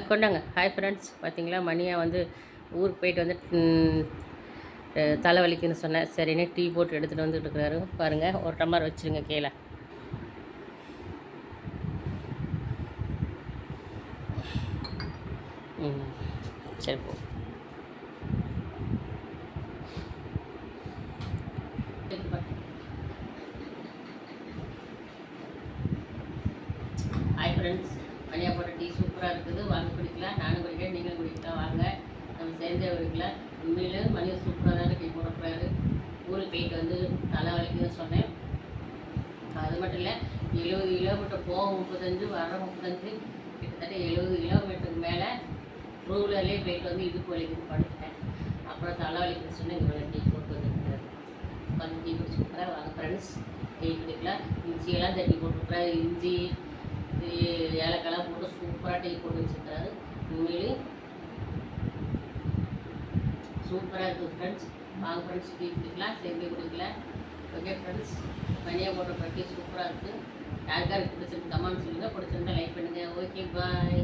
கொண்டாங்க. Hi friends, பார்த்தீங்களா மணியா வந்து ஊருக்கு போயிட்டு வந்து தலைவலிக்குன்னு சொன்னேன். சரின்னு டீ போட்டு எடுத்துகிட்டு வந்துட்டு இருக்கிறாரு. பாருங்கள், ஒரு டம்ளர் வச்சுருங்க கீழே. சரி போ. ஹாய் ஃப்ரெண்ட்ஸ், மணியா போட்ட டீ சூப்பராக இருக்குது. வாங்க குடிக்கலாம். நானும் குடிக்கிறேன், நீங்களும் குடிக்கலாம். வாங்க நம்ம சேர்ந்தே குடிக்கலாம். உண்மையிலே மணியா சூப்பராக தானே டீ போட்டுருக்காரு. ஊருக்கு போயிட்டு வந்து தலைவலிக்குன்னு சொன்னேன். அது மட்டும் இல்லை, 70 கிலோமீட்டர் போக 35, வர 35, கிட்டத்தட்ட 70 கிலோமீட்டருக்கு மேலே ரூலர்லேயே போயிட்டு வந்து இடுப்பு வலிக்குன்னு படுத்துட்டேன். அப்புறம் தலைவலிக்குன்னு சொன்னேன். இங்கே டீ போட்டு வந்துருக்காரு. உட்காந்து டீ குடிச்சு கொடுக்குறேன். வாங்க ஃப்ரெண்ட்ஸ், டீ குடிக்கலாம். இஞ்சியெல்லாம் தட்டி போட்டுருக்குறாரு. இஞ்சி ஏலக்காய்லாம் போட்டு சூப்பராக டீ போட்டு வச்சுருக்கிறாரு. உண்மையிலே சூப்பராக இருக்குது ஃப்ரெண்ட்ஸ். வாங்க ஃப்ரெண்ட்ஸ், டீ குடிக்கலாம், சேர்ந்து குடிக்கலாம். ஓகே ஃப்ரெண்ட்ஸ், மணியா போட்ட பட்டி சூப்பராக இருக்குது. யாருக்காருக்கு பிடிச்சிருக்கு கமெண்ட் சொல்லுங்கள். பிடிச்சிருந்தா லைக் பண்ணுங்கள். ஓகே, பாய்.